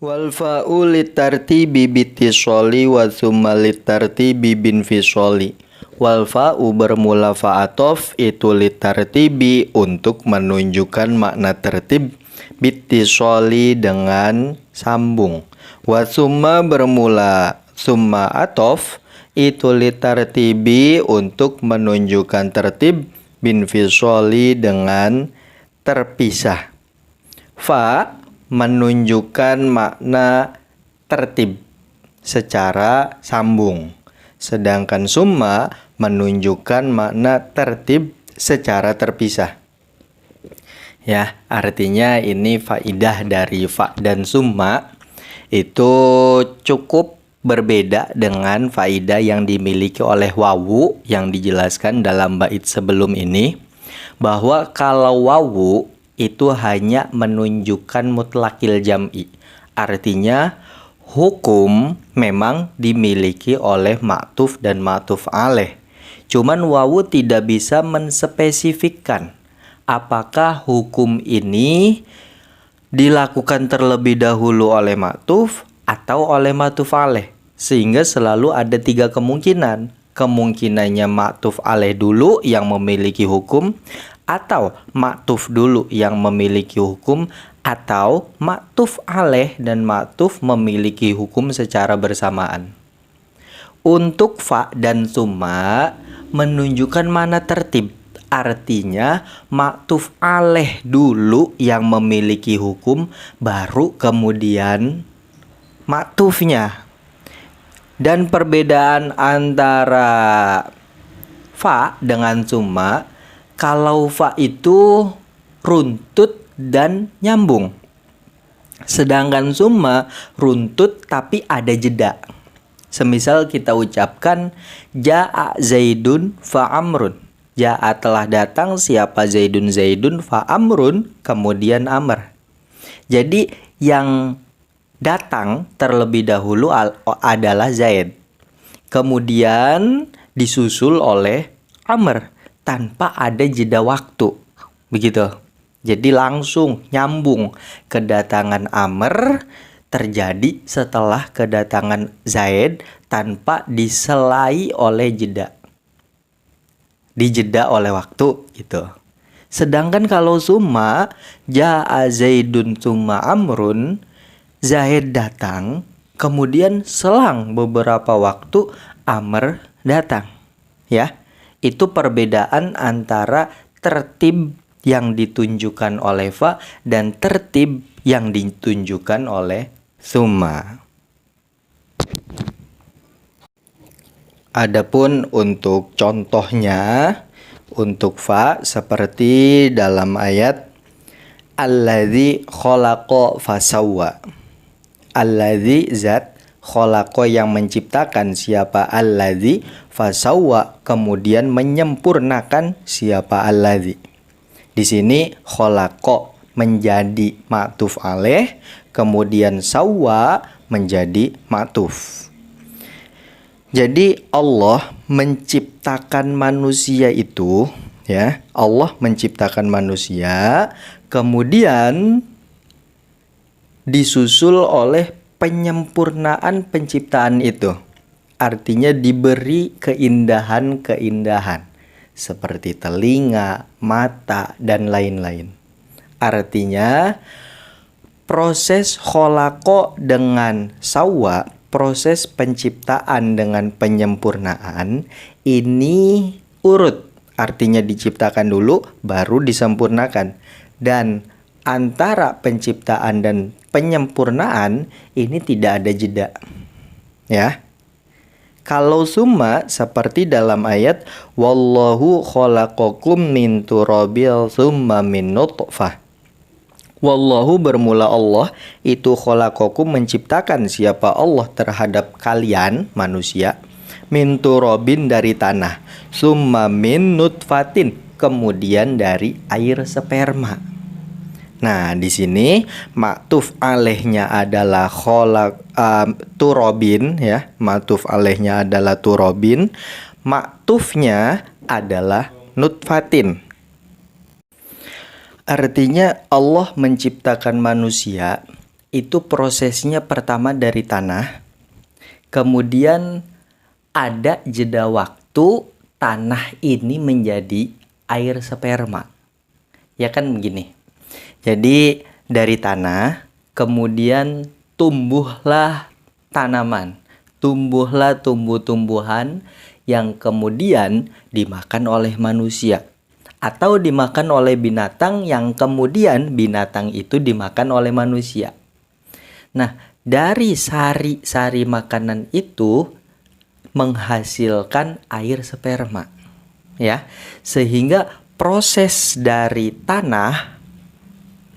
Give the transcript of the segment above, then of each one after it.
Wal fa'u litartibi bitisoli wa tsumma litartibi binfisoli. Wal fa'u bermula fa'atof itu litartibi untuk menunjukkan makna tertib, bitisoli dengan sambung. Wa tsumma bermula summa atof itu litartibi untuk menunjukkan tertib, binfisoli dengan terpisah. Fa menunjukkan makna tertib secara sambung, sedangkan summa menunjukkan makna tertib secara terpisah. Ya, artinya ini faidah dari fa dan summa itu cukup berbeda dengan faidah yang dimiliki oleh wawu yang dijelaskan dalam bait sebelum ini, bahwa kalau wawu itu hanya menunjukkan mutlakil jam'i. Artinya hukum memang dimiliki oleh ma'tuf dan ma'tuf alaih. Cuman wawu tidak bisa menspesifikkan apakah hukum ini dilakukan terlebih dahulu oleh ma'tuf atau oleh ma'tuf alaih. Sehingga selalu ada 3 kemungkinan. Kemungkinannya ma'tuf alaih dulu yang memiliki hukum, atau ma'tuf dulu yang memiliki hukum, atau ma'tuf alaih dan ma'tuf memiliki hukum secara bersamaan. Untuk fa dan summa menunjukkan mana tertib. Artinya ma'tuf alaih dulu yang memiliki hukum, baru kemudian ma'tufnya. Dan perbedaan antara fa dengan summa, kalau fa itu runtut dan nyambung, sedangkan summa runtut tapi ada jeda. Semisal kita ucapkan ja'a zaidun fa amrun. Ja'a telah datang siapa zaidun fa amrun, kemudian amr. Jadi yang datang terlebih dahulu adalah zaid, kemudian disusul oleh amr tanpa ada jeda waktu, begitu. Jadi langsung nyambung, kedatangan amr terjadi setelah kedatangan zaid tanpa diselai oleh jeda, dijeda oleh waktu, gitu. Sedangkan kalau summa, ja'a zaidun summa amrun, zaid datang, kemudian selang beberapa waktu amr datang, ya. Itu perbedaan antara tertib yang ditunjukkan oleh fa dan tertib yang ditunjukkan oleh summa. Adapun untuk contohnya, untuk fa seperti dalam ayat alladzi khalaqa fasawwa. Alladzi zat, khalaqa yang menciptakan, siapa alladzi, fasawwa kemudian menyempurnakan, siapa alladzi. Di sini khalaqa menjadi ma'tuf alaih, kemudian sawwa menjadi ma'tuf. Jadi Allah menciptakan manusia itu, ya, Allah menciptakan manusia, kemudian disusul oleh penyempurnaan penciptaan itu. Artinya diberi keindahan-keindahan seperti telinga, mata, dan lain-lain. Artinya proses kholako dengan sawwa, proses penciptaan dengan penyempurnaan ini urut. Artinya diciptakan dulu baru disempurnakan. Dan antara penciptaan dan penyempurnaan ini tidak ada jeda, ya. Kalau summa seperti dalam ayat wallahu khalaqakum min turabil summa min nutfah. Wallahu bermula Allah, itu khalaqakum menciptakan siapa Allah terhadap kalian manusia, min turabin dari tanah, summa min nutfatin kemudian dari air sperma. Nah, di sini ma'tuf alaihnya adalah turabin, ya. Ma'tuf alaihnya adalah turabin, ma'tufnya adalah nutfatin. Artinya Allah menciptakan manusia itu prosesnya pertama dari tanah, kemudian ada jeda waktu tanah ini menjadi air sperma. Ya kan begini. Jadi dari tanah, kemudian tumbuhlah tanaman, tumbuhlah tumbuh-tumbuhan yang kemudian dimakan oleh manusia, atau dimakan oleh binatang yang kemudian binatang itu dimakan oleh manusia. Nah, dari sari-sari makanan itu menghasilkan air sperma, ya. Sehingga proses dari tanah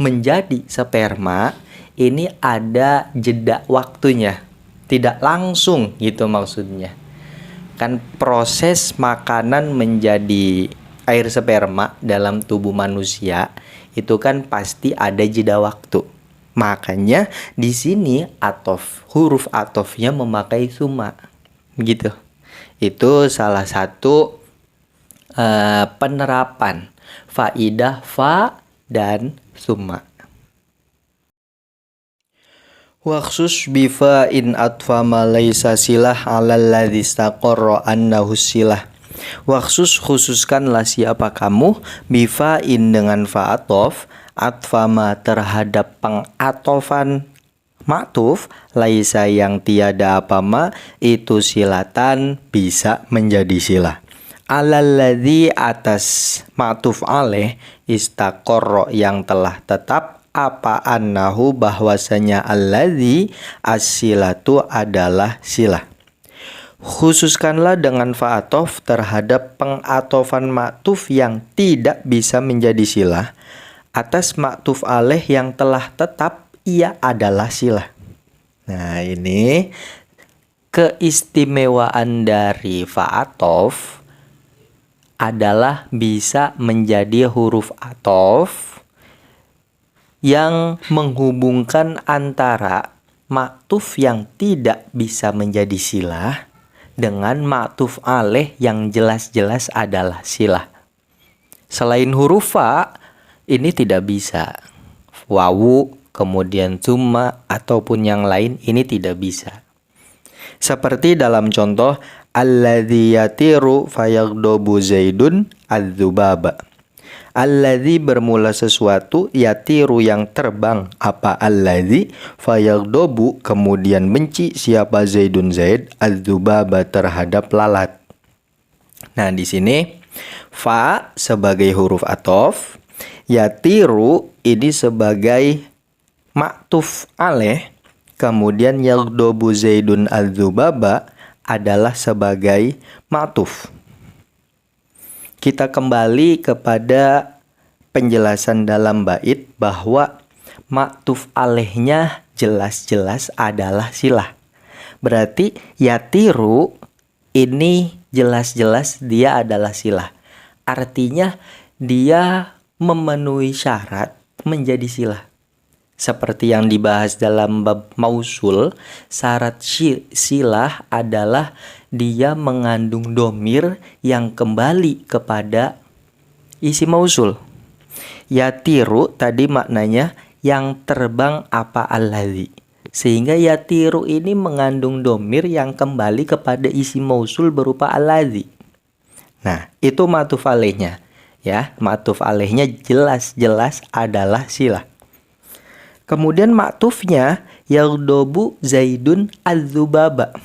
menjadi sperma ini ada jeda waktunya, tidak langsung gitu maksudnya. Kan proses makanan menjadi air sperma dalam tubuh manusia itu kan pasti ada jeda waktu. Makanya di sini huruf atofnya memakai summa, gitu. Itu salah satu penerapan faidah fa dan summa. Waksus bifa in atfa ma laisa silah alal ladzi istaqarra annahu silah. Waksus khususkanlah siapa kamu bifa in dengan fa atof atfama terhadap pengatofan maktuf laisa yang tiada apa ma itu silatan bisa menjadi silah. Alalladzi atas maktuf alaih istaqarra yang telah tetap apa annahu bahwasanya alladzi as-silatu adalah silah. Khususkanlah dengan fa'atof terhadap pengatofan maktuf yang tidak bisa menjadi silah atas maktuf alaih yang telah tetap ia adalah silah. Nah, ini keistimewaan dari fa'atof adalah bisa menjadi huruf atof yang menghubungkan antara maktuf yang tidak bisa menjadi silah dengan maktuf alaih yang jelas-jelas adalah silah. Selain huruf fa, ini tidak bisa. Wawu, kemudian summa, ataupun yang lain, ini tidak bisa. Seperti dalam contoh, alladzi yatiru fayagdobu zaidun adzubaba. Alladzi bermula sesuatu, yatiru yang terbang, apa alladzi, fayagdobu kemudian benci siapa zaidun zaid, adzubaba terhadap lalat. Nah, di sini fa sebagai huruf atof, yatiru ini sebagai maktuf alaih, kemudian yagdobu zaidun adzubaba adalah sebagai maktuf. Kita kembali kepada penjelasan dalam bait bahwa maktuf alaihnya jelas-jelas adalah silah. Berarti yatiru ini jelas-jelas dia adalah silah. Artinya dia memenuhi syarat menjadi silah. Seperti yang dibahas dalam bab mausul, syarat silah adalah dia mengandung domir yang kembali kepada isi mausul. Yatiru tadi maknanya yang terbang apa alladzi. Sehingga yatiru ini mengandung domir yang kembali kepada isi mausul berupa alladzi. Nah, itu ma'tuf alaihnya. Ya, ma'tuf alaihnya jelas-jelas adalah silah. Kemudian maktufnya yagdobu zaidun adzubaba.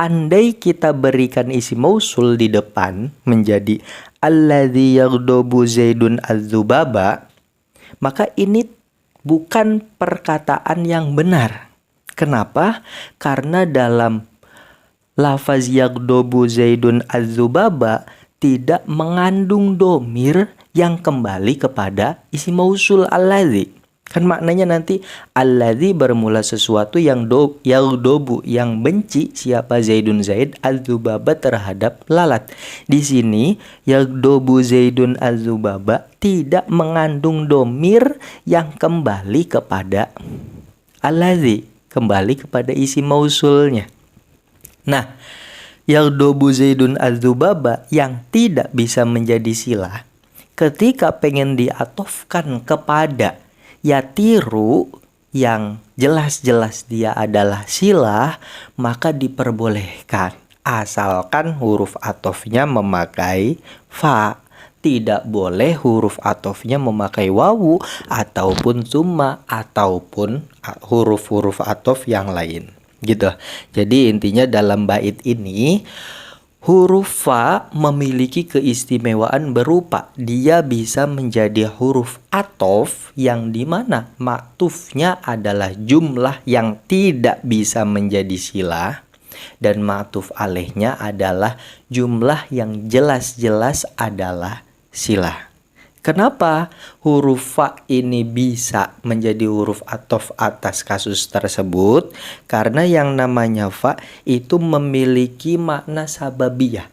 Andai kita berikan isi mausul di depan menjadi alladzi yagdobu zaidun adzubaba, maka ini bukan perkataan yang benar. Kenapa? Karena dalam lafaz yagdobu zaidun adzubaba tidak mengandung domir yang kembali kepada isi mausul alladzi. Kan maknanya nanti alladzi bermula sesuatu yang yagdobu yang benci siapa zaidun zaid adzubaba terhadap lalat. Di sini yagdobu zaidun adzubaba tidak mengandung domir yang kembali kepada alladzi, kembali kepada isi mausulnya. Nah, yagdobu zaidun adzubaba yang tidak bisa menjadi silah ketika pengen diatofkan kepada yatiru yang jelas-jelas dia adalah silah, maka diperbolehkan asalkan huruf atofnya memakai fa. Tidak boleh huruf atofnya memakai wawu ataupun summa ataupun huruf-huruf atof yang lain. Gitu. Jadi intinya dalam bait ini huruf fa memiliki keistimewaan berupa dia bisa menjadi huruf atof yang dimana maktufnya adalah jumlah yang tidak bisa menjadi silah, dan ma'tuf alaihnya adalah jumlah yang jelas-jelas adalah silah. Kenapa huruf fa ini bisa menjadi huruf atof atas kasus tersebut? Karena yang namanya fa itu memiliki makna sababiyah,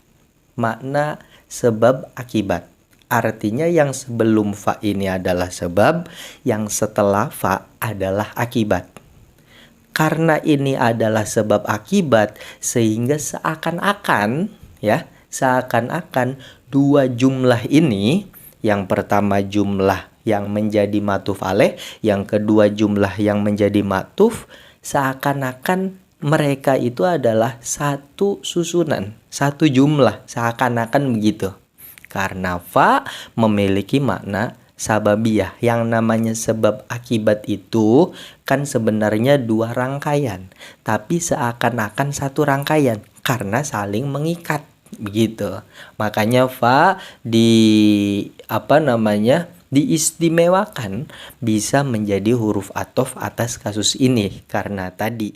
makna sebab akibat. Artinya yang sebelum fa ini adalah sebab, yang setelah fa adalah akibat. Karena ini adalah sebab akibat, sehingga seakan-akan dua jumlah ini, yang pertama jumlah yang menjadi ma'tuf alaih, yang kedua jumlah yang menjadi ma'tuf, seakan-akan mereka itu adalah satu susunan, satu jumlah, seakan-akan begitu. Karena fa memiliki makna sababiyah. Yang namanya sebab akibat itu kan sebenarnya dua rangkaian, tapi seakan-akan satu rangkaian karena saling mengikat begitu. Makanya fa diistimewakan bisa menjadi huruf atof atas kasus ini karena tadi